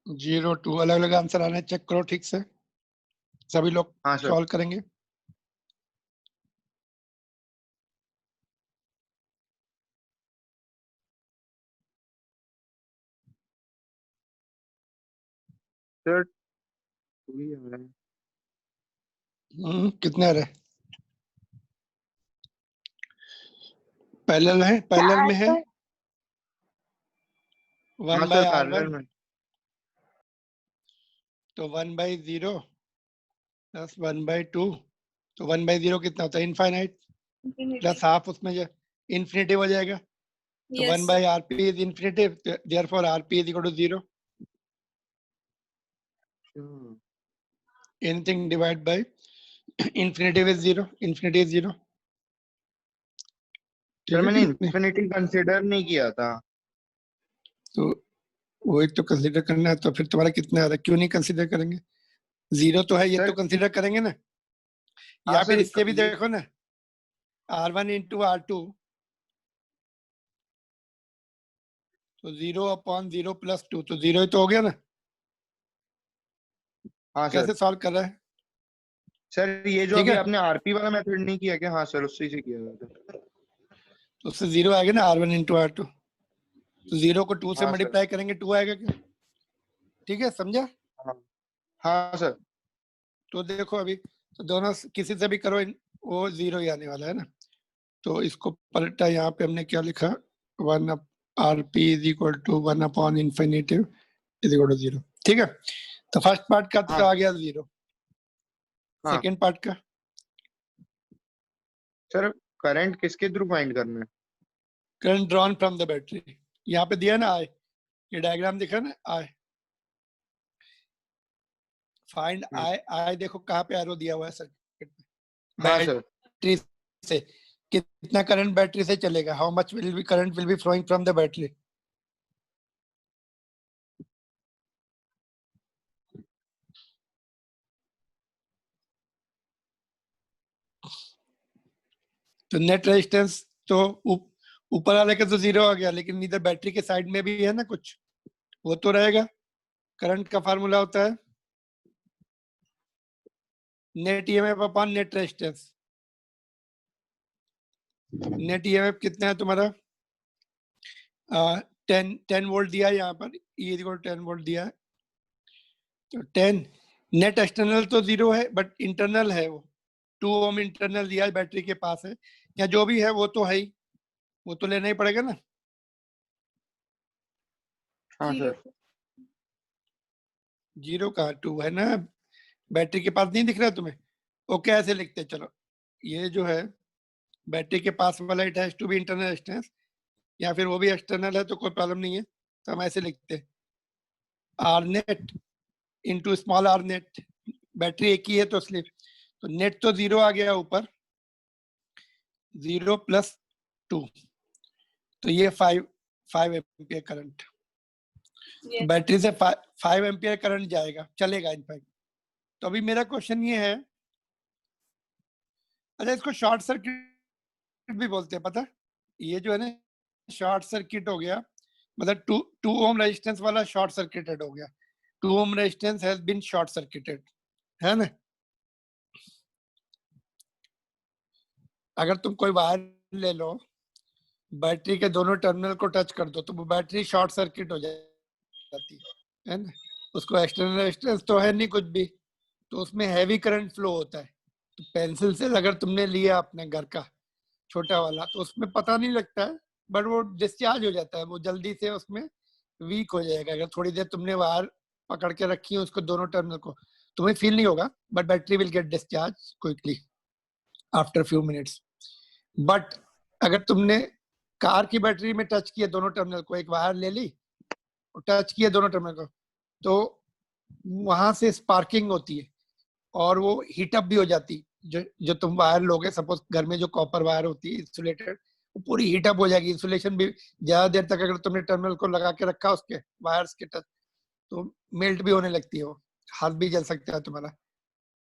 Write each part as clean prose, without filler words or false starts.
0 2 अलग अलग आंसर आ रहे हैं, चेक करो ठीक से, सभी लोग हाँ सर। सॉल्व करेंगे। सर कितने आ रहे? पैरेलल है, पैरेलल में है 1 हाँ बाय सर, R1, पैरेलल में। तो 1/0 प्लस 1/2, तो 1/0 कितना होता है? इनफाइनाइट, प्लस हाफ उसमें जो इन्फिनिटी हो जाएगा, तो 1/RP is infinity, therefore RP is equal to 0। Anything divide by infinity is 0, infinity is 0। Sir मैंने इन्फिनिटी कंसिडर नहीं किया था। तो वही तो कंसीडर करना है, तो फिर तुम्हारा कितना आ रहा है? क्यों नहीं कंसीडर करेंगे? 0 तो है, ये सर तो कंसीडर करेंगे ना। हाँ या फिर सर, इससे भी ये देखो ना, R1 इंटू R2, तो 0/0 प्लस 2, तो 0 ही तो हो गया ना। हाँ सर। कैसे सॉल्व कर रहा है? सर ये जो ठीक अभी है, आपने आरपी वाला मेथड नहीं किया क्या? हाँ सर, उससे से किया था। तो उससे 0 आएगा ना, R1 इंटू R2, तो 0 को 2 से हाँ सर। मल्टीप्लाई करेंगे, 2 आएगा क्या? ठीक है, समझा? हाँ हाँ सर। तो देखो अभी, तो दोनों किसी से भी करो, वो 0 ही आने वाला है ना। तो इसको पलटा, यहाँ पे हमने क्या लिखा, 1 RP इज इक्वल टू 1/इन्फिनिटी इज इक्वल टू 0। ठीक है, तो फर्स्ट पार्ट का तो हाँ आ गया 0, हाँ सेकेंड पार्ट का सर, करंट किसके थ्रू फाइंड करना है? Current drawn from the battery, यहाँ पे दिया ना आई, ये डायग्राम दिखा ना आई, फाइंड आई, आई देखो कहाँ पे एरो दिया हुआ है सर्किट में, हाँ सर। बैटरी से कितना करंट बैटरी से चलेगा, how much will be current will be flowing from the battery. तो नेट रेजिस्टेंस तो ऊपर वाले का तो 0 आ गया, लेकिन इधर बैटरी के साइड में भी है ना कुछ, वो तो रहेगा। करंट का फार्मूला होता है net EMF upon net resistance. Net EMF कितना है तुम्हारा? 10 वोल्ट दिया है यहाँ पर, ई इक्वल 10 वोल्ट दिया है, तो 10। नेट एक्सटर्नल तो 0 है, बट इंटरनल है वो 2 ओम इंटरनल दिया है, बैटरी के पास है, या जो भी है वो तो है ही, वो तो लेना ही पड़ेगा ना। हाँ सर। 0 कहाँ, 2 है ना, बैटरी के पास नहीं दिख रहा तुम्हें? ओके, ऐसे लिखते हैं, चलो ये जो है बैटरी के पास वाला it has to be internal resistance, या फिर वो भी एक्सटर्नल है तो कोई प्रॉब्लम नहीं है, तो हम ऐसे लिखते हैं R net into small R net, battery एक ही है तो इसलिए, तो नेट तो 0 आ गया ऊपर, 0 प्लस 2, तो ये 5 एम्पियर करंट, तो बैटरी से 5 एम्पियर करंट जाएगा, चलेगा इनफैक्ट। तो अभी मेरा क्वेश्चन ये है, अच्छा इसको शॉर्ट सर्किट भी बोलते हैं, पता है? ये जो है ना शॉर्ट सर्किट हो गया, मतलब 2 ओम रेजिस्टेंस वाला शॉर्ट सर्किटेड हो गया, 2 ohm resistance has been short circuited, है ना। अगर तुम कोई वायर ले लो, बैटरी के दोनों टर्मिनल को टच कर दो, तो वो बैटरी शॉर्ट सर्किट हो जाती है ना। उसको एक्सटर्नल रेजिस्टेंस तो है नहीं कुछ भी, तो उसमें हैवी करंट फ्लो होता है। तो पेंसिल से अगर तुमने लिया अपने घर का छोटा वाला, तो उसमें पता नहीं लगता है, बट वो डिस्चार्ज हो जाता है, वो जल्दी से उसमें वीक हो जाएगा। अगर थोड़ी देर तुमने वायर पकड़ के रखी है उसको दोनों टर्मिनल को, तुम्हें फील नहीं होगा, but battery will get discharge quickly after few minutes. But अगर तुमने कार की बैटरी में टच किया दोनों टर्मिनल को, एक वायर ले ली और टच किया दोनों टर्मिनल को, तो वहां से स्पार्किंग होती है और वो हीटअप भी हो जाती। जो तुम वायर लोगे, सपोज घर में जो कॉपर वायर होती है इंसुलेटेड, वो पूरी हीटअप हो जाएगी। इंसुलेशन भी ज्यादा देर तक अगर तुमने टर्मिनल को लगा के रखा उसके वायर्स के टच, तो मेल्ट भी होने लगती है, वो हाथ भी जल सकता है तुम्हारा।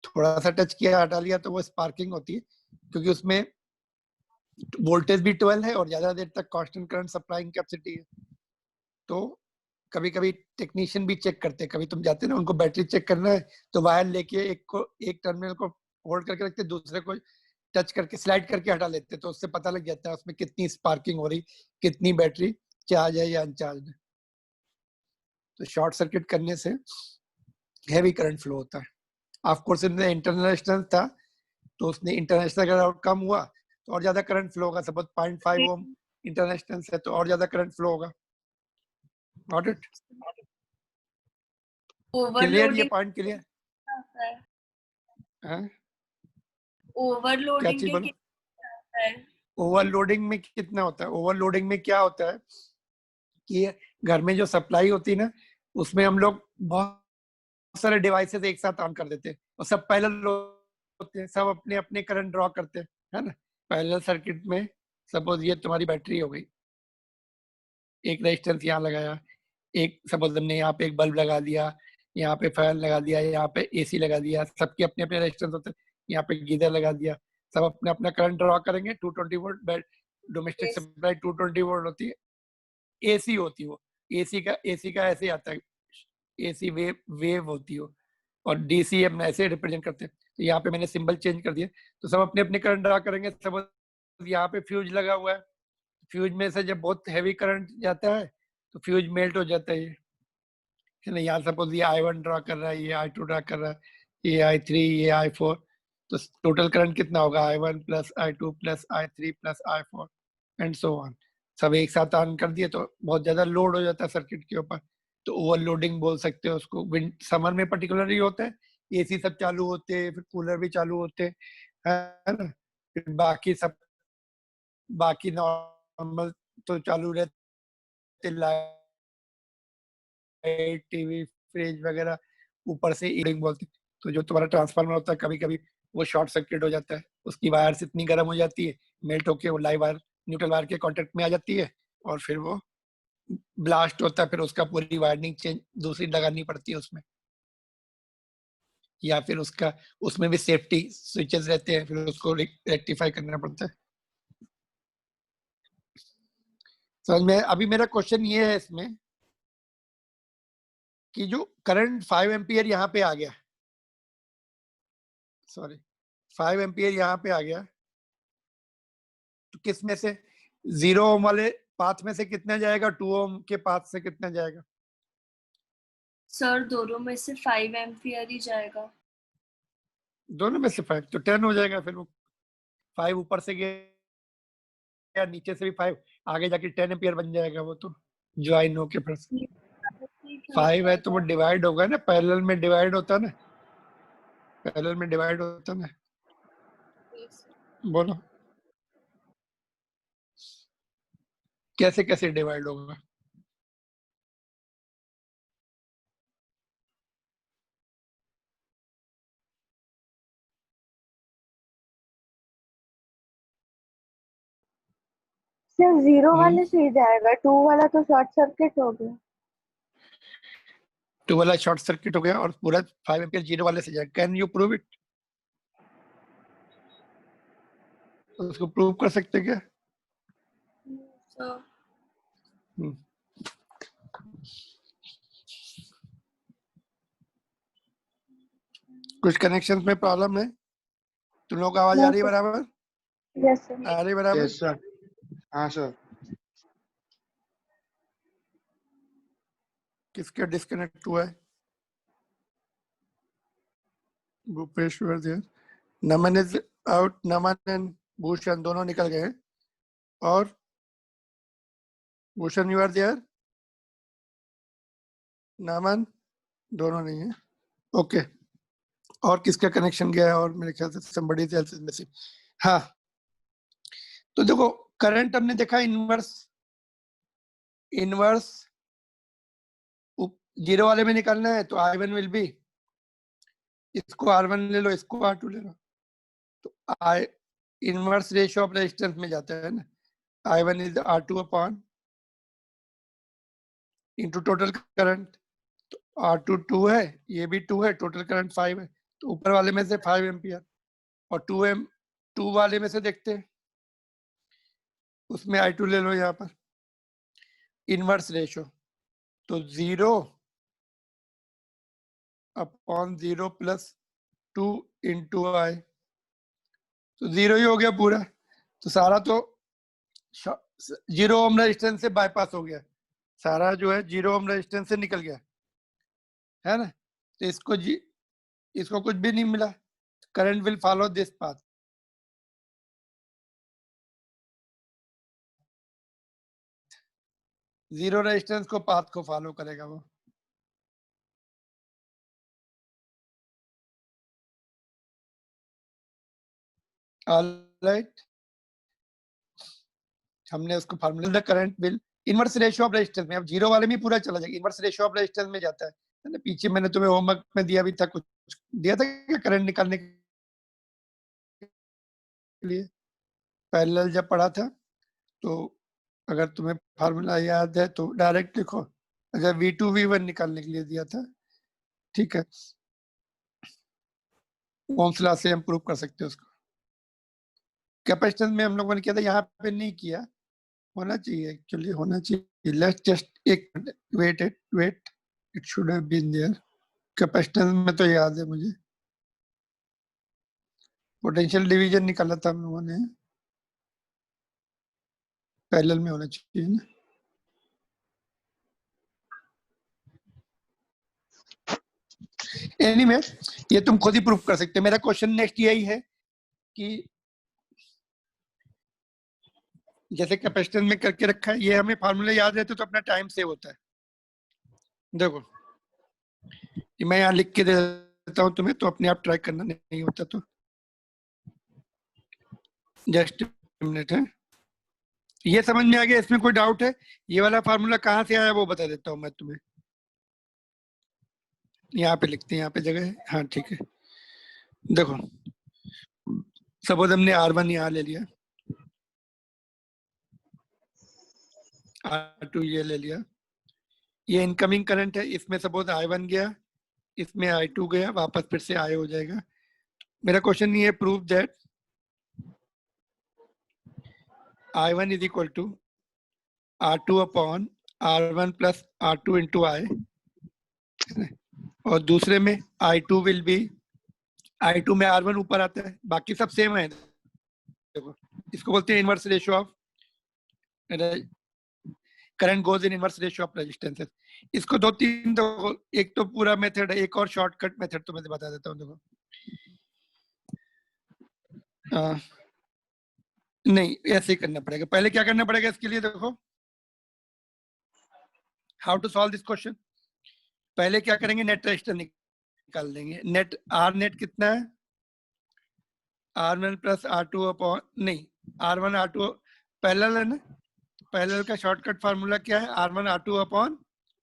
थोड़ा सा टच किया, हटा लिया, तो वो स्पार्किंग होती है, क्योंकि उसमें वोल्टेज भी 12 है और ज्यादा देर तक कांस्टेंट करंट सप्लाइंग कैपेसिटी है। तो कभी कभी टेक्नीशियन भी चेक करते हैं, कभी तुम जाते ना उनको बैटरी चेक करना है तो वायर लेके एक टर्मिनल को होल्ड करके रखते, दूसरे को टच करके स्लाइड करके हटा लेते, तो उससे पता लग जाता है उसमें कितनी स्पार्किंग हो रही, कितनी बैटरी चार्ज है या अनचार्ज है। तो शॉर्ट सर्किट करने से हैवी करंट फ्लो होता है। ऑफ कोर्स इनमें इंटरनेशनल था तो उसने इंटरनेशनल अगर कम हुआ तो और ज्यादा करंट फ्लो होगा, सपोज 0.5 ओम इंटरनेशनल से तो और ज्यादा करंट फ्लो होगा। Got it? क्लियर? ये ओवरलोडिंग पॉइंट क्लियर आता है, है? क्या ओवरलोडिंग चीज के बोलो? कितना आता है? ओवरलोडिंग में कितना होता है? ओवरलोडिंग में क्या होता है कि घर में जो सप्लाई होती है ना, उसमें हम लोग बहुत सारे डिवाइसेस एक साथ ऑन कर देते हैं और सब पैरेलल होते हैं, सब अपने अपने करंट ड्रॉ करते हैं, है ना? पैरेलल सर्किट में सपोज ये तुम्हारी बैटरी हो गई, एक रेजिस्टेंस यहाँ लगाया, एक सपोज हमने यहाँ पे एक बल्ब लगा दिया, यहाँ पे फैन लगा दिया, यहाँ पे एसी लगा दिया, सबके अपने अपने रेजिस्टेंस होते हैं, यहाँ पे गीजर लगा दिया, सब अपना अपना करंट ड्रॉ करेंगे। 220 वोल्ट डोमेस्टिक सप्लाई 220 वोल्ट होती है। एसी होती हो, एसी का ऐसे आता है, एसी वेव होती हो, और डीसी हम ऐसे रिप्रेजेंट करते हैं। तो यहाँ पे मैंने सिंबल चेंज कर दिया, तो सब अपने अपने करंट ड्रा करेंगे। सब यहाँ पे फ्यूज लगा हुआ है, फ्यूज में से जब बहुत हैवी करंट जाता है तो फ्यूज मेल्ट हो जाता है ना? यहाँ सपोज ये I1 ड्रा कर रहा है, ये I2 ड्रा कर रहा है, ये I3, ये I4, तो टोटल करंट कितना होगा? I1 plus I2 plus I3 plus I4 and so on. सब एक साथ ऑन कर दिए तो बहुत ज्यादा लोड हो जाता है सर्किट के ऊपर, तो ओवरलोडिंग बोल सकते हो उसको। विंड समर में पर्टिकुलरली होता है, एसी सब चालू होते हैं, फिर कूलर भी चालू होते हैं, है ना? फिर बाकी नॉर्मल तो चालू रहते, लाइट, टीवी, फ्रिज वगैरह। ऊपर से ईडिंग बोलते हैं। तो जो तुम्हारा ट्रांसफार्मर होता है कभी कभी वो शॉर्ट सर्किट हो जाता है, उसकी वायर्स इतनी गर्म हो जाती है, मेल्ट होके वो लाइव वायर न्यूट्रल वायर के कांटेक्ट में आ जाती है, और फिर वो ब्लास्ट होता है, फिर उसका पूरी वायरिंग चेंज दूसरी लगानी पड़ती है उसमें, या फिर उसका उसमें भी सेफ्टी स्विचेस रहते हैं, फिर उसको रेक्टिफाई करना पड़ता है। समझ में? अभी मेरा क्वेश्चन ये है इसमें कि जो करंट 5 एम्पियर यहाँ पे आ गया, सॉरी 5 एम्पियर यहाँ पे आ गया, तो किस में से 0 ओम वाले पाथ में से कितना जाएगा, 2 ओम के पाथ से कितना जाएगा? सर दोनों में से 5 एम्पियर ही जाएगा। दोनों में से 5 तो 10 हो जाएगा। फिर वो 5 ऊपर से गया, नीचे से भी 5, आगे जाके 10 एम्पियर बन जाएगा वो तो, जो आई नो के प्लस 5 है तो वो डिवाइड होगा ना, पैरेलल में डिवाइड होता है ना, पैरेलल में डिवाइड होता है ना। बोलो कैसे कैसे डिवाइड होगा? सिर्फ 0 वाले से ही जाएगा, 2 वाला तो शॉर्ट सर्किट हो गया। 2 वाला शॉर्ट सर्किट हो गया और पूरा 5 एम्पियर 0 वाले से जाएगा। Can you prove it? उसको प्रूव कर सकते क्या? कुछ कनेक्शन में प्रॉब्लम है? तुम लोग आवाज आ रही है बराबर? Yes sir. आ रही बराबर? Yes sir. हाँ सर। किसका डिस्कनेक्ट हुआ है? Bhupeshwar there, Naman is out, Naman and Bhushan दोनों निकल गए, और Bhushan you are there, Naman दोनों नहीं है। ओके, और किसका कनेक्शन गया है? और मेरे ख्याल से somebody else is missing। हाँ, तो देखो करंट हमने देखा इनवर्स 0 वाले में निकालना है, तो I1 विल बी, इसको R1 ले लो, इसको R2 ले लो, तो I inverse ratio of resistance में जाता है ना। I1 is R2 upon into total current, तो R2 2 है, ये भी 2 है, टोटल करंट 5 है, तो ऊपर वाले में से 5 एम्पियर, और 2 वाले में से देखते हैं, उसमें I2 ले लो यहाँ पर, इनवर्स रेशियो तो 0 अपॉन 0 प्लस 2 इंटू आई, तो 0 ही हो गया पूरा। तो सारा तो 0 ओम रेजिस्टेंस से बाईपास हो गया, सारा जो है 0 ओम रेजिस्टेंस से निकल गया, है ना। तो इसको कुछ भी नहीं मिला। Current will follow this path. Zero resistance को पाथ को फॉलो करेगा वो। ऑलराइट, हमने उसको formula, the current will inverse ratio of resistance में, अब जीरो वाले में पूरा चला जाएगा, इनवर्स रेशियो ऑफ रेजिस्टेंस में जाता है ना। पीछे मैंने तुम्हें होमवर्क में दिया भी था, कुछ दिया था क्या करंट निकालने के लिए, पैरेलल जब पढ़ा था। तो अगर तुम्हें फार्मूला याद है तो डायरेक्ट लिखो। अच्छा, V2 V1 निकालने के लिए दिया था, ठीक है। ओम्स लॉ से हम प्रूव कर सकते हैं उसको। कैपेसिटेंस में हम लोगों ने किया था, यहाँ पे नहीं किया, होना चाहिए एक्चुअली, होना चाहिए। लेट्स जस्ट एक wait it should have been there. Capacitance में तो याद है मुझे, पोटेंशियल डिवीजन निकाला था हम लोगों ने, पैरेलल में होना चाहिए ना। एनीवे, ये तुम खुद ही प्रूव कर सकते हो। मेरा क्वेश्चन नेक्स्ट यही है कि जैसे कैपेसिटेंस में करके रखा है, ये हमें फार्मूला याद रहते तो अपना टाइम सेव होता है। देखो, ये मैं यहाँ लिख के दे देता हूँ तुम्हें, तो अपने आप ट्राई करना, नहीं होता तो जस्ट मिनट है। ये समझ में आ गया? इसमें कोई डाउट है? ये वाला फार्मूला कहाँ से आया वो बता देता हूँ मैं तुम्हें। यहाँ पे लिखते हैं, यहाँ पे जगह है, हाँ ठीक है। देखो, सपोज हमने R1 यहाँ ले लिया, R2 ये ले लिया, ये इनकमिंग करंट है, इसमें सपोज I1 गया, इसमें I2 गया, वापस फिर से I हो जाएगा। मेरा क्वेश्चन ये prove that I1 is equal to R2 upon R1 plus R2 into I, और दूसरे में I2 विल बी, I2 में R1 ऊपर आता है, बाकी सब सेम है। देखो, इसको बोलते हैं inverse ratio of current goes in inverse ratio of resistances. इसको दो तीन, देखो एक तो पूरा मेथड है, एक और शॉर्टकट मेथड तो मैं बता देता हूँ। देखो, नहीं ऐसे ही करना पड़ेगा। पहले क्या करना पड़ेगा इसके लिए? देखो, how to solve this question. पहले क्या करेंगे, नेट रेजिस्टेंस निकाल देंगे। नेट आर नेट कितना है, R1 प्लस R2 अपॉन, नहीं R1 R2 पैरेलल है ना, पैरेलल का शॉर्टकट फार्मूला क्या है, R1 R2 upon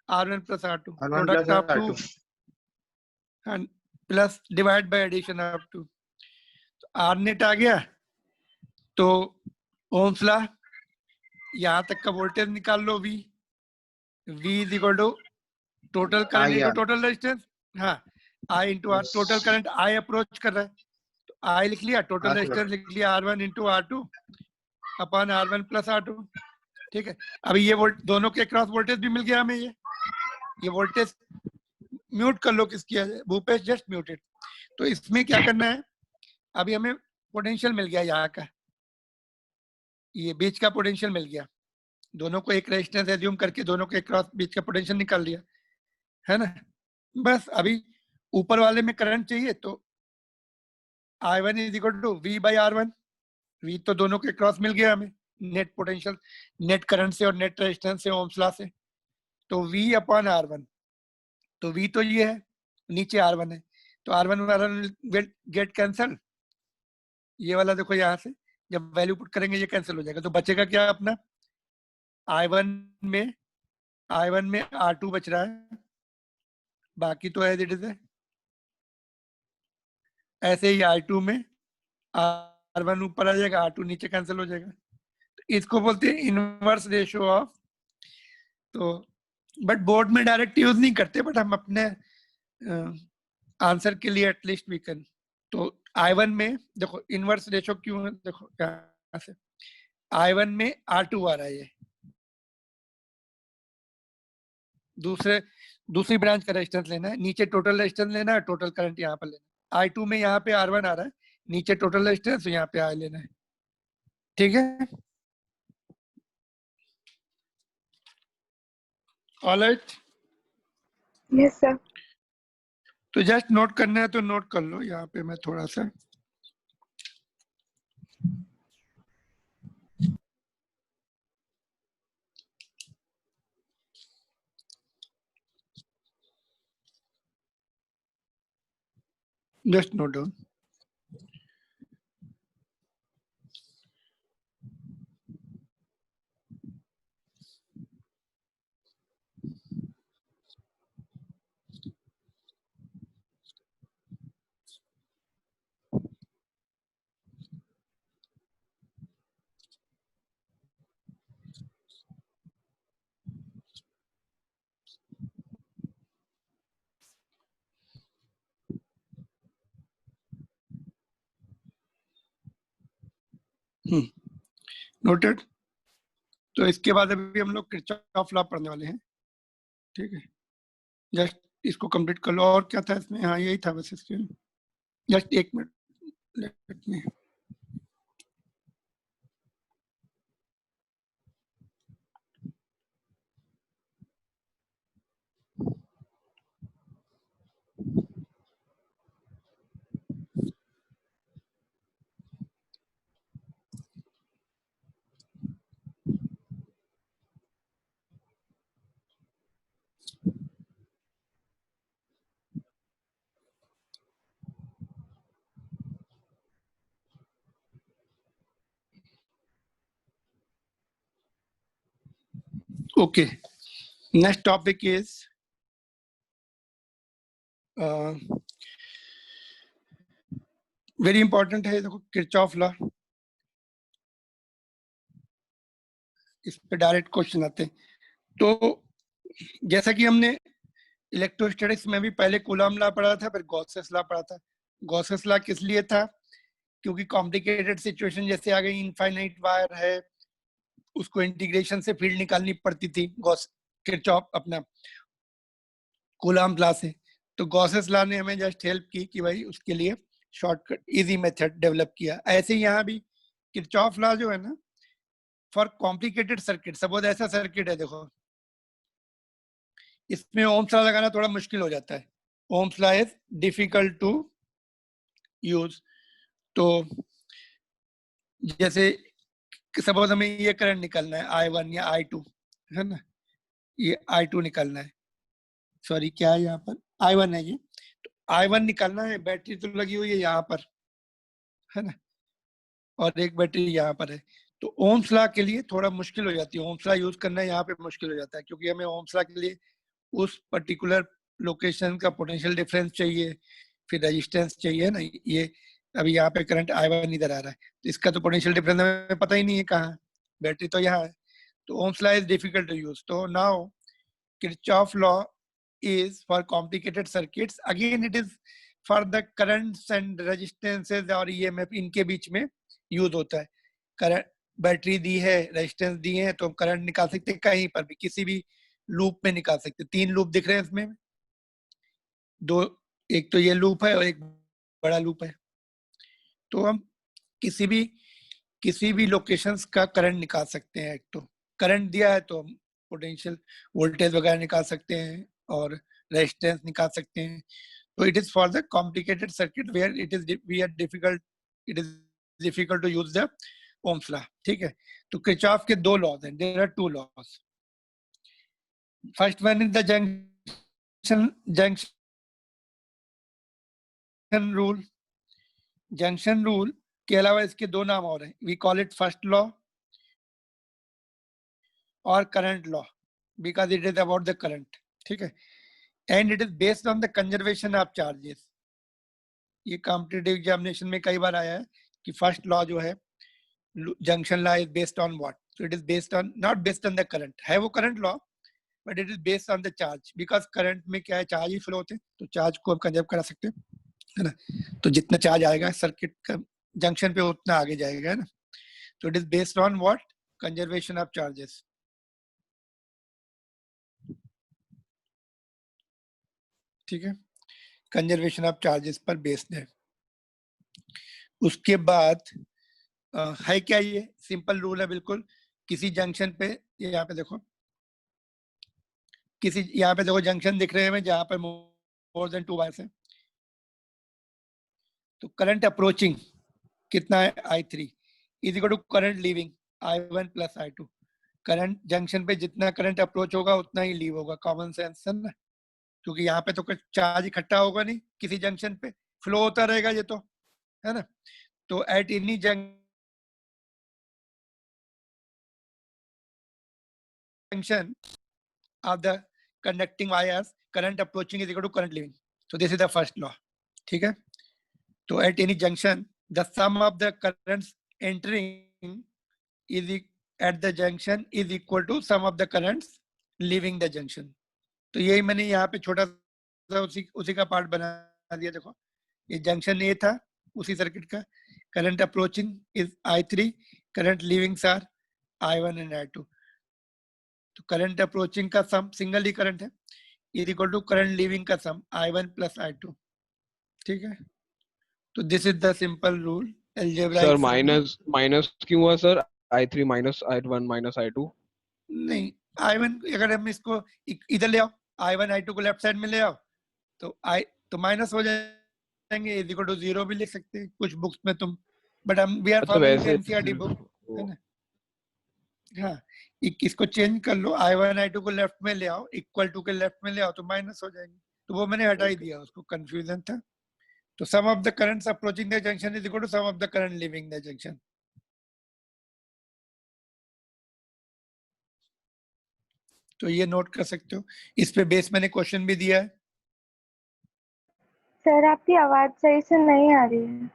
R1 plus R2, product of two plus divide by addition of two. R net आ गया, तो ओम्स लॉ, यहाँ तक का वोल्टेज निकाल लो, V is equal to total current into total resistance. हाँ, I into R, total current I approach कर रहा है, तो I लिख लिया, टोटल रेजिस्टेंस लिख लिया R1 into R2 upon R1 plus R2, ठीक है। अभी ये दोनों के क्रॉस वोल्टेज भी मिल गया हमें। ये वोल्टेज म्यूट कर लो, किसकी है, भूपेश जस्ट म्यूटेड। तो इसमें क्या करना है, अभी हमें पोटेंशियल मिल गया यहाँ का, ये बीच का पोटेंशियल मिल गया, दोनों को एक रेजिस्टेंस एज्यूम करके दोनों के क्रॉस बीच का पोटेंशियल निकाल लिया, है ना। बस अभी ऊपर वाले में करंट चाहिए, तो I1 is equal to V by R1। V तो दोनों के क्रॉस मिल गया हमें, नेट पोटेंशियल, नेट करंट से और नेट रेजिस्टेंस से, ओम्स लॉ से। तो V अपॉन R1, तो V तो ये है, नीचे R1 है, तो R1 गेट कैंसल। ये वाला देखो, यहाँ से जब वैल्यू पुट करेंगे ये कैंसिल हो जाएगा, तो बचेगा क्या अपना, I1 में R2 बच रहा है, बाकी तो एज इट इज है। ऐसे ही I2 में R1 ऊपर आ जाएगा, R2 नीचे कैंसिल हो जाएगा। तो इसको बोलते हैं इनवर्स रेशियो ऑफ। तो बट बोर्ड में डायरेक्ट यूज नहीं करते, बट हम अपने आंसर के लिए एटलीस्ट वी कैन। तो I1 में देखो इनवर्स रेशियो क्यों है, देखो यहाँ से I1 में R2 आ रहा है, ये दूसरी ब्रांच का रेजिस्टेंस लेना है, नीचे टोटल रेजिस्टेंस लेना है, टोटल करंट यहाँ पर लेना है। I2 में यहाँ पे R1 आ रहा है, नीचे टोटल रेजिस्टेंस, यहाँ पे I लेना है। ठीक है, ऑलराइट। Yes sir. तो जस्ट नोट करना है तो नोट कर लो, यहाँ पे मैं थोड़ा सा जस्ट नोट डाउन। नोटेड। तो इसके बाद अभी हम लोग किरचॉफ लॉ पढ़ने वाले हैं। ठीक है, जस्ट इसको कंप्लीट कर लो। और क्या था इसमें? हाँ यही था बस इसके। जस्ट एक minute let me. Okay, next topic is very important है। देखो किरचॉफ लॉ, इस पे डायरेक्ट क्वेश्चन आते हैं। तो जैसा कि हमने इलेक्ट्रोस्टैटिक्स में भी पहले कूलॉम लॉ पढ़ा था, फिर गॉसेस लॉ पढ़ा था। गॉसेस लॉ किस लिए था? क्योंकि कॉम्प्लिकेटेड सिचुएशन जैसे आ गई, इनफाइनाइट वायर है, उसको इंटीग्रेशन से फील्ड निकालनी पड़ती थी गॉस किरचॉफ अपना कूलॉम लॉ से। तो गॉसेस लॉ ने हमें जस्ट हेल्प की कि भाई उसके लिए शॉर्टकट इजी मेथड डेवलप किया। ऐसे ही यहाँ भी किरचॉफ लॉ जो है ना, फॉर कॉम्प्लिकेटेड सर्किट, सपोज ऐसा सर्किट है, देखो इसमें ओम्स लॉ लगाना थोड़ा मुश्किल हो जाता है। Ohm's law is difficult to use. तो जैसे सपोज हमें ये करंट निकालना है I1 या I2, है ना, ये I2 निकालना है, सॉरी क्या है यहाँ पर I1 है ये। तो I1 निकालना है, बैटरी तो लगी हुई है यहाँ पर, है ना, और एक बैटरी यहाँ पर है। तो ओम्स लॉ के लिए थोड़ा मुश्किल हो जाती है, ओम्स लॉ यूज करना यहाँ पे मुश्किल हो जाता है, क्योंकि हमें ओम्स लॉ के लिए उस पर्टिकुलर लोकेशन का पोटेंशियल डिफरेंस चाहिए, फिर रेजिस्टेंस चाहिए ना। ये अभी यहाँ पे करंट I1 इधर आ रहा है, तो इसका तो पोटेंशियल डिफरेंस हमें पता ही नहीं है कहाँ, बैटरी तो यहाँ है। तो Ohm's law is difficult to use. तो now Kirchhoff law is for complicated circuits, again it is for the currents and resistances और EMF, इनके बीच में यूज होता है। करंट, बैटरी दी है, रेजिस्टेंस दी है, तो हम करंट निकाल सकते हैं कहीं पर भी, किसी भी लूप में निकाल सकते हैं। 3 लूप दिख रहे हैं इसमें, दो, एक तो ये लूप है और एक बड़ा लूप है। तो हम किसी भी लोकेशंस का करंट निकाल सकते हैं। एक तो करंट दिया है तो हम पोटेंशियल वोल्टेज वगैरह निकाल सकते हैं और रेजिस्टेंस निकाल सकते हैं। तो it is for the complicated circuit where it is difficult to use the Ohm's law. ठीक है, तो किरचॉफ के 2 लॉज हैं, there are 2 laws. First one is the junction rule के अलावा इसके 2 नाम और हैं, we call it first law और current law, because it is about the current. ठीक है, and it is based on the conservation of charges. ये कॉम्पिटिटिव एग्जामिनेशन में कई बार आया है कि फर्स्ट लॉ जो है, junction law, is based on what? So it is based on, not based on the current, है वो current law, but it is based on the charge, because current में क्या है, चार्ज ही फ्लो होते हैं, तो चार्ज को हम कंजर्व करा सकते हैं, है ना। तो जितना चार्ज आएगा सर्किट का जंक्शन पे उतना आगे जाएगा, है ना। तो it is based on what? Conservation of charges. ठीक है, कंजर्वेशन ऑफ चार्जेस पर बेस्ड है। उसके बाद है क्या, ये सिंपल रूल है बिल्कुल। किसी जंक्शन पे, ये यहाँ पे देखो, किसी यहाँ पे देखो जंक्शन दिख रहे हैं जहां पर मोर देन 2 वायर्स है, तो करंट अप्रोचिंग कितना है, I3 is equal to current leaving I1 plus I2। Current junction पे जितना करंट अप्रोच होगा उतना ही लीव होगा, कॉमन सेंस है ना, क्योंकि यहाँ पे तो कुछ चार्ज इकट्ठा होगा नहीं, किसी जंक्शन पे फ्लो होता रहेगा ये तो, है ना। तो at any junction of the conducting wires, current approaching is equal to current leaving. So this is the first law. ठीक है, तो at any junction the sum of the currents entering is at the junction is equal to sum of the currents leaving the junction. तो यही मैंने यहाँ पे छोटा सा उसी का पार्ट बना दिया। देखो ये जंक्शन ए था उसी सर्किट का, current approaching is I3, current leavings are I1 and I2। तो करंट अप्रोचिंग का सम सिंगल ही करंट है, is equal to current leaving का सम I1 प्लस I2। ठीक है, तो this is the simple rule sir minus क्यों हुआ sir? I3 minus I1 minus I2 नहीं, I1 अगर हम इसको इधर ले आओ, I1 I2 को लेफ्ट साइड में ले आओ तो माइनस हो जाएंगे, इज इक्वल टू 0 भी लिख सकते हैं कुछ बुक्स में तुम, बट हम we are following NCERT book, है ना। हाँ, इसको चेंज कर लो, I1 I2 को लेफ्ट में ले आओ, इक्वल टू के लेफ्ट में ले आओ तो माइनस हो जाएंगे, तो वो मैंने हटा ही दिया, उसको कंफ्यूजन था। तो sum of the currents approaching the junction is equal to sum of the current leaving the junction. तो ये नोट कर सकते हो, इस पे बेस मैंने क्वेश्चन भी दिया है। सर आपकी आवाज सही से नहीं आ रही है।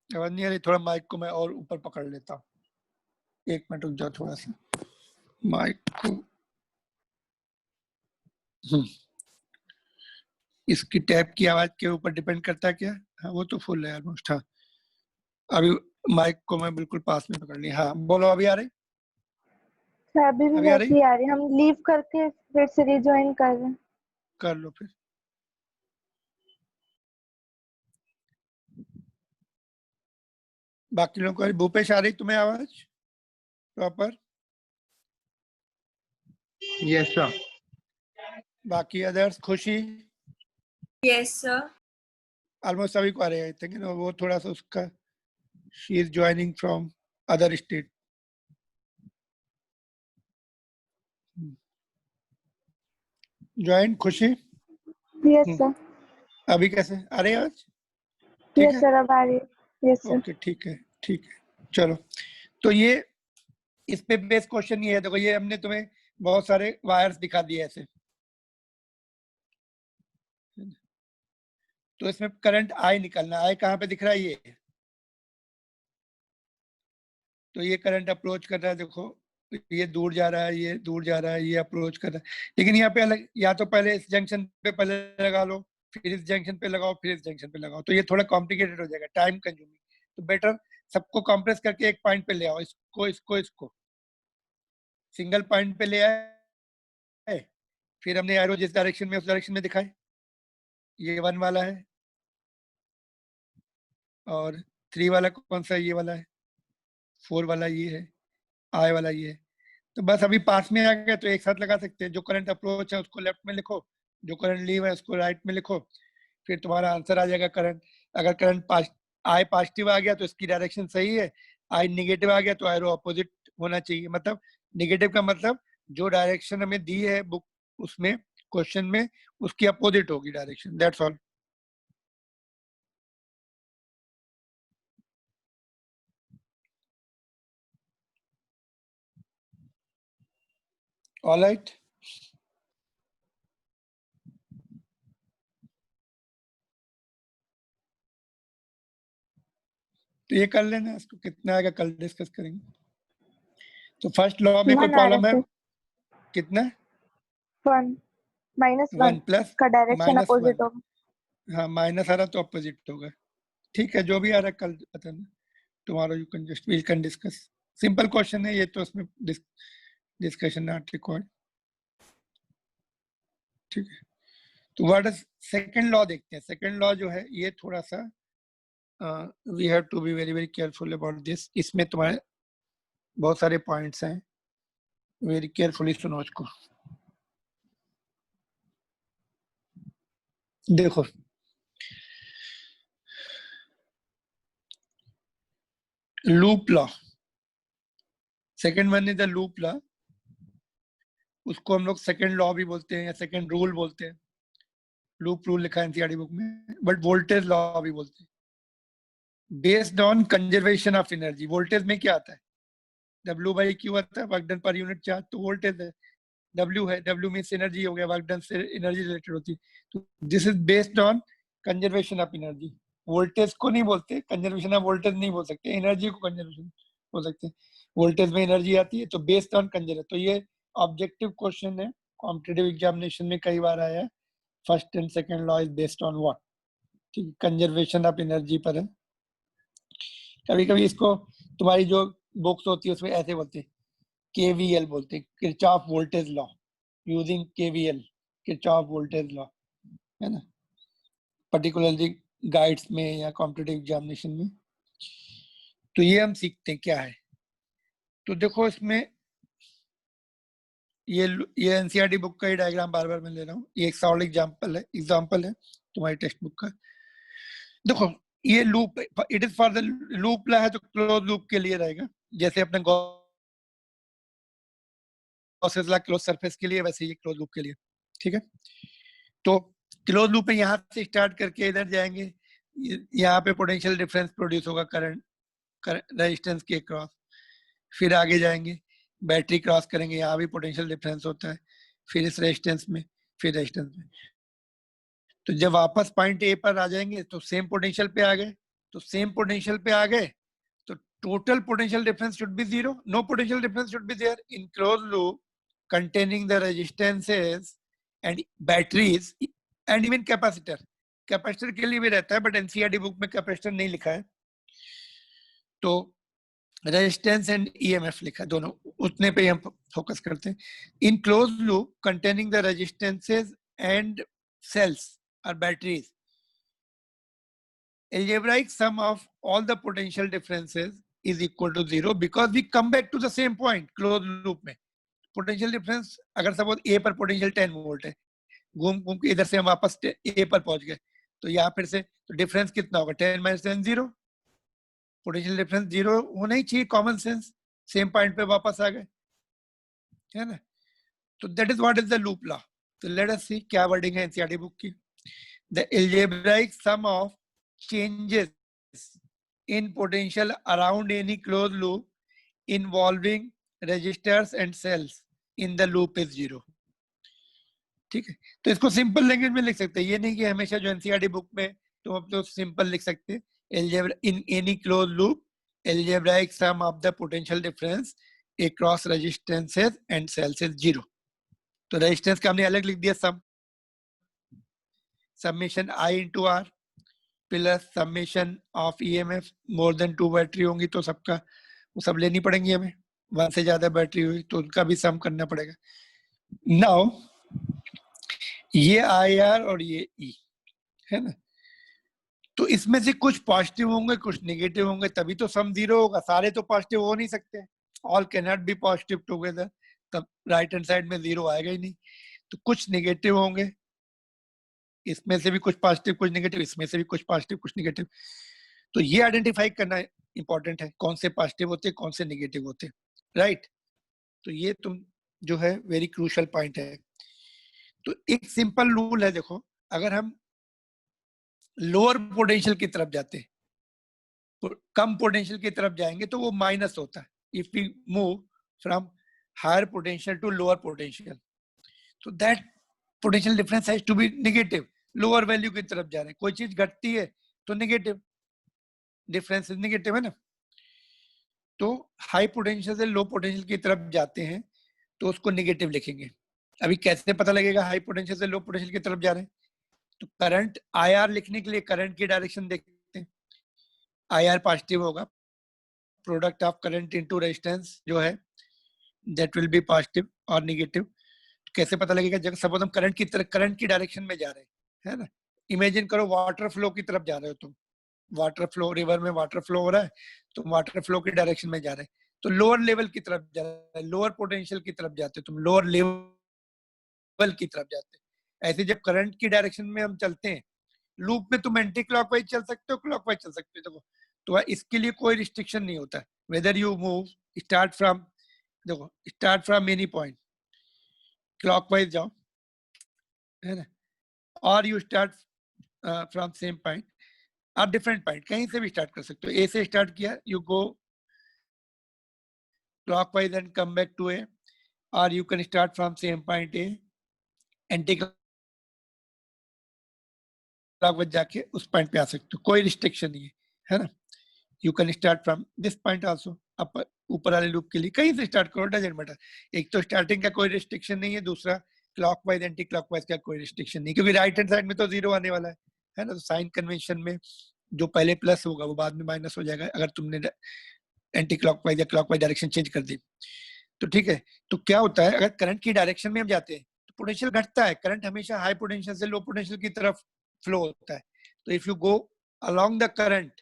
आवाज नहीं आ रही, थोड़ा माइक को मैं और ऊपर पकड़ लेता हूँ, एक मिनट रुक जाओ थोड़ा सा माइक को। इसकी टैप की आवाज के ऊपर डिपेंड करता है क्या? हाँ वो तो फुल है ऑलमोस्ट। हाँ अभी माइक को मैं बिल्कुल पास में पकड़ लिया। हाँ बोलो, अभी आ रही? सर अभी भी अभी आ वैसी आ रही, हम लीव करके फिर से रिज्वाइन कर रहे हैं। कर लो फिर। बाकी लोगों को, भूपेश आ रही तुम्हें आवाज प्रॉपर? Yes sir. बाकी अदर्स? खुशी? Yes sir. ऑलमोस्ट सभी को आ रही है, आई थिंक वो थोड़ा सा उसका, she is joining from other state. Join Khushi? Yes sir. अभी कैसे आ रही है आज? यस सर अब आ रही है। Yes sir. ओके ठीक है ठीक है, चलो। तो ये इस पे बेस क्वेश्चन ये है, देखो ये हमने तुम्हें बहुत सारे वायर्स दिखा दिए ऐसे, तो इसमें करंट आई निकलना, आई कहाँ पे दिख रहा है? ये तो ये करंट अप्रोच कर रहा है, देखो ये दूर जा रहा है, ये दूर जा रहा है, ये अप्रोच कर रहा है। लेकिन यहाँ पे अलग, या तो पहले इस जंक्शन पे पहले लगा लो, फिर इस जंक्शन पे लगाओ, फिर इस जंक्शन पे लगाओ, तो ये थोड़ा कॉम्प्लिकेटेड हो जाएगा, टाइम कंज्यूमिंग। तो बेटर सबको कंप्रेस करके एक पॉइंट पे ले आओ, इसको इसको इसको सिंगल पॉइंट पे ले आए, फिर हमने एरो जिस डायरेक्शन में उस डायरेक्शन में दिखाए, ये 1 वाला है और 3 वाला कौन सा? ये वाला है, 4 वाला ये है, आई वाला ये है। तो बस अभी पास में आ गया तो एक साथ लगा सकते हैं, जो करंट अप्रोच है उसको लेफ्ट में लिखो, जो करंट लीव है उसको राइट में लिखो, फिर तुम्हारा आंसर आ जाएगा करंट। अगर करंट आई पॉजिटिव आ गया तो इसकी डायरेक्शन सही है, आई निगेटिव आ गया तो एरो अपोजिट होना चाहिए। मतलब निगेटिव का मतलब जो डायरेक्शन हमें दी है बुक उसमें क्वेश्चन में, उसकी अपोजिट होगी direction, that's all. All right, तो ये कर लेना, इसको कितना आएगा कल डिस्कस करेंगे। तो फर्स्ट लॉ में कोई प्रॉब्लम है? कितना? 1 -1 प्लस का डायरेक्शन अपोजिट होगा। हाँ माइनस आ रहा तो अपोजिट होगा। ठीक है, जो भी आ रहा है कल बताना, tomorrow you can just we can discuss. Simple question है ये, तो उसमें डिस्कशन नॉट रिक्वायर्ड। ठीक है, तो व्हाट इज सेकंड लॉ देखते हैं। सेकंड लॉ जो है ये थोड़ा सा we have to be very very careful about this. इसमें तुम्हारे बहुत सारे पॉइंट्स हैं, वेरी केयरफुली सुनो इसको। देखो loop law, second one is the loop law, उसको हम लोग सेकंड लॉ भी बोलते हैं या सेकंड रूल बोलते हैं। लूप रूल लिखा है एनसीईआरटी बुक में, बट वोल्टेज लॉ भी बोलते हैं। Based on conservation of energy, voltage में क्या आता है, W बाई क्यू आता है, work done per unit charge, तो वोल्टेज है। W है, W मीन्स एनर्जी हो गया, वर्क डन से एनर्जी रिलेटेड होती है। तो this is based on conservation of energy. Voltage को नहीं बोलते, कंजर्वेशन ऑफ वोल्टेज नहीं बोल सकते, एनर्जी को कंजर्वेशन बोल सकते हैं। वोल्टेज में एनर्जी आती है तो बेस्ड ऑन कंजर्वेशन। तो ये ऑब्जेक्टिव क्वेश्चन है, कॉम्पिटिटिव एग्जामिनेशन में कई बार आया है। First and second law is based on what, ठीक है, कंजर्वेशन ऑफ एनर्जी पर है। कभी कभी इसको तुम्हारी जो बुक्स होती है उसमें ऐसे बोलते हैं, KVL बोलते हैं, Kirchhoff voltage law, using KVL, Kirchhoff voltage law, है ना, पर्टिकुलरली गाइड्स में या कॉम्पिटिटिव एग्जामिनेशन में। तो ये हम सीखते हैं क्या है। तो देखो इसमें ये एनसीईआरटी बुक का ही डायग्राम बार बार मैं ले रहा हूँ, ये एक सॉलिड एग्जाम्पल है तुम्हारी टेक्स्ट बुक का। देखो ये loop, it is for the loop law है तो क्लोज लूप के लिए रहेगा, जैसे अपने गॉसेस ला क्लोज सरफेस के लिए, वैसे ये क्लोज लूप के लिए, ठीक है। तो क्लोज लूप में यहाँ से स्टार्ट करके इधर जाएंगे, यहाँ पे पोटेंशियल डिफरेंस प्रोड्यूस होगा करंट रेजिस्टेंस के क्रॉस, फिर आगे जाएंगे बैटरी क्रॉस करेंगे, यहाँ भी पोटेंशियल डिफरेंस होता है, फिर इस रेजिस्टेंस में, फिर रेजिस्टेंस में। तो जब वापस पॉइंट ए पर आ जाएंगे तो सेम पोटेंशियल पे आ गए, तो सेम पोटेंशियल पे आ गए तो total potential difference should be zero, no potential difference should be there in close loop containing the resistances and batteries and even capacitor। Capacitor के लिए भी रहता है बट एनसीईआरटी बुक में कैपेसिटर नहीं लिखा है, तो रेजिस्टेंस एंड ईएमएफ लिखा है, दोनों उतने पे हम फोकस करते हैं। In close loop containing the resistances and cells or batteries, algebraic sum of all the potential differences is equal to 0 because we come back to the same point closed loop में। Potential difference अगर suppose ए पर potential 10 volt है, घूम घूम के इधर से हम वापस ए पर पहुंच गए, तो यहाँ फिर से तो डिफरेंस कितना होगा, 10 माइनस 10 0, पोटेंशियल डिफरेंस 0 होना ही चाहिए, कॉमन सेंस, सेम पॉइंट पे वापस आ गए, है ना। तो that is what is the loop law. तो लेट अस सी क्या वर्डिंग है एनसीईआरटी बुक की। The algebraic sum of changes in potential around any closed loop involving registers and cells in the loop is 0। ठीक है, तो इसको simple language में लिख सकते हैं, ये नहीं कि हमेशा जो एनसीईआरटी बुक में तो हम तो सिंपल लिख सकते हैं, algebra in any closed loop algebraic sum of the potential difference across resistances and cells is 0। तो रेजिस्टेंस का हमने अलग लिख दिया, summation I into R plus summation of EMF, more than 2 battery होंगी तो सबका वो सब लेनी पड़ेंगी हमें, 1 से ज्यादा बैटरी हुई तो उनका भी सम करना पड़ेगा। नाउ ये IR और ये E है ना, तो इसमें से कुछ पॉजिटिव होंगे कुछ नेगेटिव होंगे, तभी तो सम 0 होगा, सारे तो पॉजिटिव हो नहीं सकते, all can not be positive together, तब राइट हैंड साइड में 0 आएगा ही नहीं। तो कुछ नेगेटिव होंगे, इसमें से भी कुछ पॉजिटिव कुछ नेगेटिव, इसमें से भी कुछ पॉजिटिव कुछ नेगेटिव। तो ये आइडेंटिफाई करना इंपॉर्टेंट है, कौन से पॉजिटिव होते हैं कौन से नेगेटिव होते हैं, राइट। तो ये तुम जो है वेरी क्रूशियल पॉइंट है। तो एक सिंपल रूल है, देखो अगर हम लोअर पोटेंशियल की तरफ जाते हैं, कम पोटेंशियल की तरफ जाएंगे तो वो माइनस होता है, if we move from higher potential to lower potential, तो that potential difference has to be negative, lower value की तरफ जा रहे हैं, कोई चीज घटती है तो नेगेटिव डिफरेंस नेगेटिव है ना। तो हाई पोटेंशियल से लो पोटेंशियल की तरफ जाते हैं तो उसको नेगेटिव लिखेंगे। अभी कैसे पता लगेगा हाई पोटेंशियल से लो पोटेंशियल की तरफ जा रहे हैं, तो करंट IR लिखने के लिए करंट की डायरेक्शन देखते हैं, IR पॉजिटिव होगा, product of current into resistance जो है दैट विल बी पॉजिटिव और नेगेटिव। कैसे पता लगेगा? जब सपोज हम करंट की डायरेक्शन में जा रहे हैं, है ना, इमेजिन करो वाटर फ्लो की तरफ जा रहे हो तुम, वाटर फ्लो, रिवर में वाटर फ्लो हो रहा है, तुम वाटर फ्लो की डायरेक्शन में जा रहे हैं, तो लोअर लेवल की तरफ जा रहे हैं, लोअर पोटेंशियल की तरफ जाते हो तुम, लोअर लेवल की तरफ जाते हैं। ऐसे जब करंट की डायरेक्शन में हम चलते हैं, लूप में तुम एंटी क्लॉकवाइज चल सकते हो, क्लॉकवाइज चल सकते हो। देखो, तो इसके लिए कोई रिस्ट्रिक्शन नहीं होता, whether you move start from, देखो start from any point, clockwise जाओ, है ना, और you start from same point और डिफरेंट पॉइंट, कहीं से भी स्टार्ट कर सकते हो। ए से स्टार्ट किया, you go clockwise and come back to A, or you can start from same point A, anti-clockwise जाके उस पॉइंट पे आ सकते हो, कोई रिस्ट्रिक्शन नहीं है ना। You can start from this point also, upper ऊपर वाले लूप के लिए कहीं से स्टार्ट करो, डजंट मैटर। एक तो स्टार्टिंग का कोई रिस्ट्रिक्शन नहीं है, दूसरा क्लॉकवाइज एंटी क्लॉकवाइज का कोई रिस्ट्रिक्शन नहीं, क्योंकि राइट हैंड साइड में तो जीरो आने वाला है ना। तो साइन कन्वेंशन में जो पहले प्लस होगा वो बाद में माइनस हो जाएगा अगर तुमने एंटी क्लॉकवाइज या क्लॉकवाइज डायरेक्शन चेंज कर दी तो। ठीक है, तो क्या होता है, अगर करंट की डायरेक्शन में हम जाते हैं तो पोटेंशियल घटता है, करंट हमेशा हाई पोटेंशियल से लो पोटेंशियल की तरफ फ्लो होता है। तो if you go along the current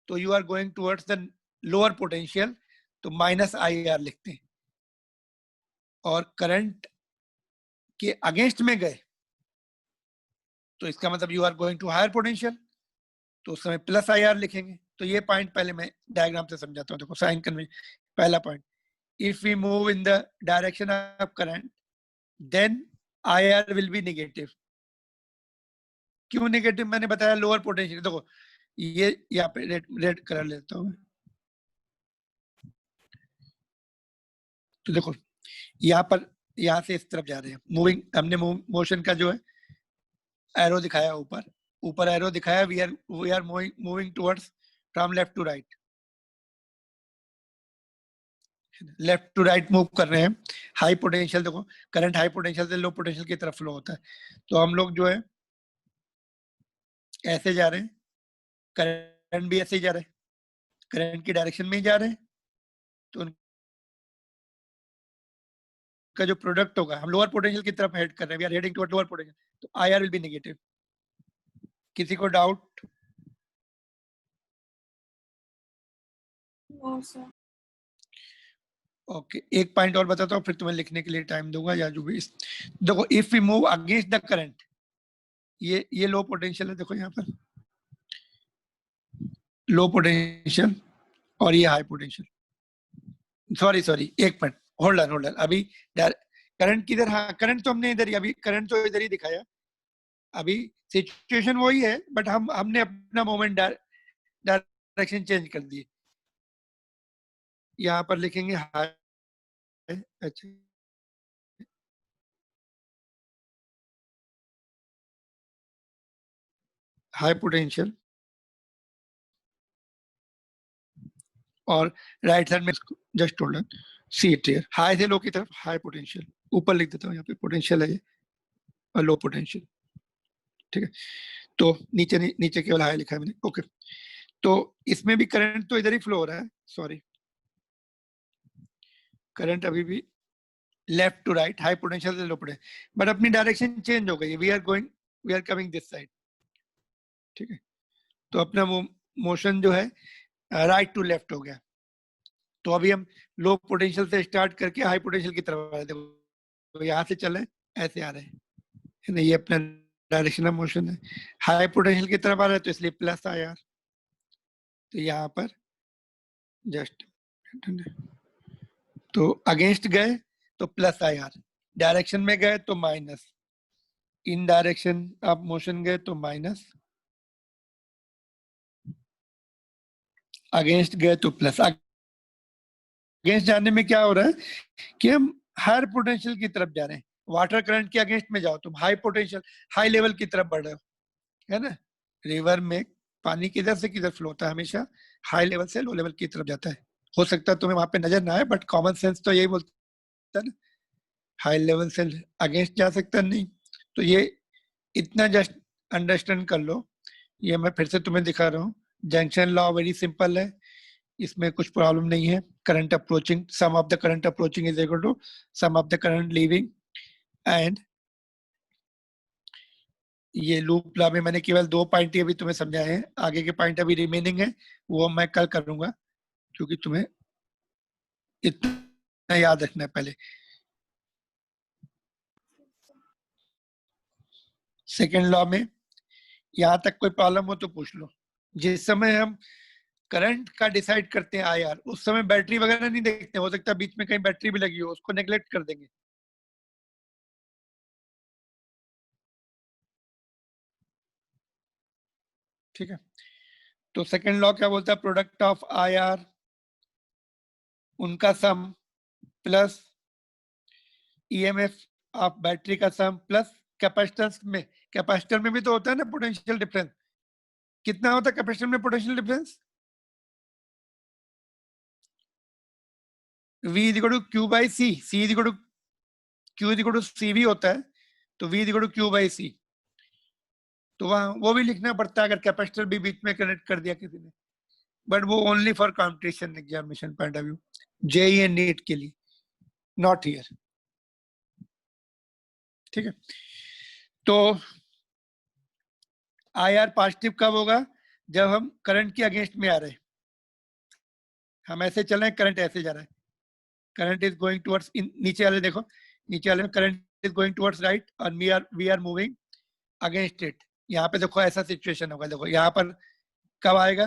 तो you are going towards the lower potential, तो माइनस आई आर लिखते हैं। और करंट के अगेंस्ट में गए तो इसका मतलब you are going to higher potential, तो उस समय प्लस आई आर लिखेंगे। तो ये पॉइंट पहले मैं डायग्राम से समझाता हूँ। देखो साइन कन्वेंशन, पहला point, if we move in the direction of current then IR will be negative। क्यों नेगेटिव मैंने बताया, लोअर पोटेंशियल। देखो ये यहाँ पे रेड कलर लेता हूँ, तो देखो यहाँ पर, यहाँ से इस तरफ जा रहे हैं मूविंग, हमने मोशन का जो है एरो दिखाया ऊपर, ऊपर एरो दिखाया, we are moving towards from left to right, left to right move कर रहे हैं। हाई पोटेंशियल, देखो करंट हाई पोटेंशियल से लो पोटेंशियल की तरफ फ्लो होता है, तो हम लोग जो है ऐसे जा रहे हैं, करंट भी ऐसे ही जा रहे हैं, करंट की डायरेक्शन में ही जा रहे हैं, तो उनका जो प्रोडक्ट होगा, हम लोअर पोटेंशियल की तरफ हेड कर रहे हैं, we are heading toward lower potential, तो आईआर विल बी नेगेटिव। किसी को डाउट? No sir. ओके, एक पॉइंट और बताता हूँ फिर तुम्हें लिखने के लिए टाइम दूंगा या जो भी। देखो if we move against the current, ये लो पोटेंशियल है, देखो यहाँ पर लो पोटेंशियल और ये हाई पोटेंशियल। सॉरी एक मिनट, होल्ड ऑन अभी करंट किधर, हाँ करंट तो हमने इधर ही, अभी करंट तो इधर ही दिखाया, अभी सिचुएशन वही है बट हमने अपना मोमेंट डायरेक्शन चेंज कर दी। यहाँ पर लिखेंगे हाई, अच्छा हाई पोटेंशियल, और राइट साइड में just hold on, see it here, high से लो की तरफ हाई पोटेंशियल, ऊपर लिख देता हूँ, यहाँ पे पोटेंशियल है ये और लो पोटेंशियल। ठीक है, तो नीचे केवल हाई लिखा है मैंने। ओके, तो इसमें भी करंट तो इधर ही फ्लो हो रहा है, सॉरी करंट अभी भी left to right, high potential से लो पोटेंशियल, बट अपनी डायरेक्शन चेंज हो गई है, we are coming this side. ठीक है, तो अपना मोशन जो है राइट टू लेफ्ट हो गया। तो अभी हम लो पोटेंशियल से स्टार्ट करके हाई पोटेंशियल की तरफ आ रहे हैं, तो यहाँ से चले ऐसे आ रहे हैं, है ना, ये अपना डायरेक्शन ऑफ मोशन है। हाई पोटेंशियल की तरफ आ रहा है तो इसलिए प्लस आया, तो यहाँ पर जस्ट, तो अगेंस्ट गए तो प्लस आया, डायरेक्शन में गए तो minus, in direction of motion गए तो माइनस, अगेंस्ट गए तो प्लस। अगेंस्ट जाने में क्या हो रहा है कि हम हायर पोटेंशियल की तरफ जा रहे हैं, वाटर करंट के अगेंस्ट में जाओ तुम हाई पोटेंशियल, हाई लेवल की तरफ बढ़ रहे हो, है ना। रिवर में पानी किधर से किधर फ्लो होता है, हमेशा हाई लेवल से लो लेवल की तरफ जाता है। हो सकता है तुम्हें वहां पे नजर ना आए बट कॉमन सेंस तो यही बोलता है ना, हाई लेवल से अगेंस्ट जा सकता नहीं। तो ये इतना जस्ट अंडरस्टैंड कर लो, ये मैं फिर से तुम्हें दिखा रहा हूँ। जंक्शन लॉ वेरी सिंपल है, इसमें कुछ प्रॉब्लम नहीं है। Current approaching, sum of the current approaching is equal to sum of the current leaving, and ये लूप लॉ में मैंने केवल 2 पॉइंट ही अभी तुम्हें समझाए हैं, आगे के पॉइंट अभी रिमेनिंग है, वो मैं कल करूंगा, क्योंकि तुम्हें इतना याद रखना है पहले। सेकेंड लॉ में यहां तक कोई प्रॉब्लम हो तो पूछ लो। जिस समय हम करंट का डिसाइड करते हैं आईआर, उस समय बैटरी वगैरह नहीं देखते, हो सकता है बीच में कहीं बैटरी भी लगी हो, उसको नेग्लेक्ट कर देंगे। ठीक है, तो सेकेंड लॉ क्या बोलता है, प्रोडक्ट ऑफ आईआर उनका सम प्लस ईएमएफ ऑफ बैटरी का सम प्लस कैपेसिटेंस में, कैपेसिटर में भी तो होता है ना पोटेंशियल डिफरेंस, कितना होता है कैपेसिटर में potential difference, V is equal to Q by C, C is equal to Q is equal to CV होता है, तो V is equal to Q by C, तो वहां वो भी लिखना पड़ता है अगर कैपेसिटर भी बीच में कनेक्ट कर दिया किसी ने, बट वो only for competition examination point of view, JEE and NEET के लिए, नॉट हियर। ठीक है, तो आईआर पॉजिटिव कब होगा, जब हम करंट के अगेंस्ट में आ रहे हैं, हम ऐसे चल रहे हैं, करंट ऐसे जा रहा है, करंट इज गोइंग टुवर्ड्स, नीचे वाले देखो, नीचे वाले में current is going towards right और we are moving against it. यहाँ पे देखो ऐसा सिचुएशन होगा, देखो यहाँ पर कब आएगा,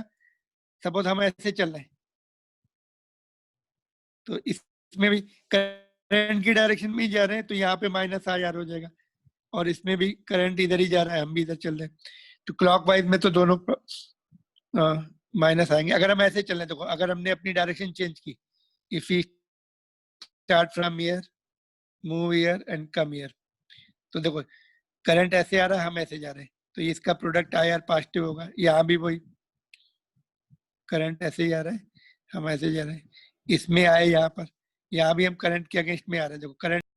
सपोज हम ऐसे चल रहे हैं, तो इसमें भी करंट की डायरेक्शन में ही जा रहे हैं, तो यहाँ पे माइनस आईआर हो जाएगा, और इसमें भी करंट इधर ही जा रहा है, हम भी इधर चल रहे हैं, तो क्लॉकवाइज में तो दोनों माइनस आएंगे। अगर हम ऐसे चल रहे हैं, देखो अगर हमने अपनी डायरेक्शन चेंज की, if we start from here, move here and come here, तो देखो करंट ऐसे आ रहा है, हम ऐसे जा रहे हैं, तो इसका प्रोडक्ट आईआर पॉजिटिव होगा। यहाँ भी वही करंट ऐसे ही आ रहा है, हम ऐसे जा रहे हैं, इसमें आए यहाँ पर, यहाँ भी हम करंट के अगेंस्ट में आ रहे हैं, देखो करंट